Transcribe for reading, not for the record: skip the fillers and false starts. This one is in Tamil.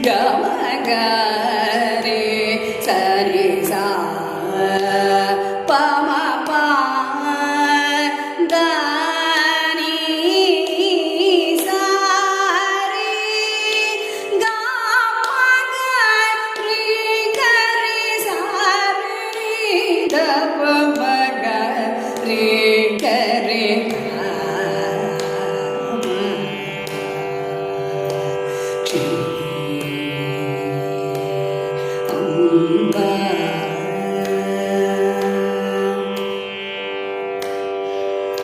ಗಮಗ ರೇ ಸರಿ ಸಾ ಪಮ ಪ ದ ನೀ ಸಾ ರೇ ಗ ಮ ಗ ರೀ ಗ ರೇ ಸಾ ರೇ ದ ಪ ಮ ಗ ರೇ ಗ ರೇ ಗ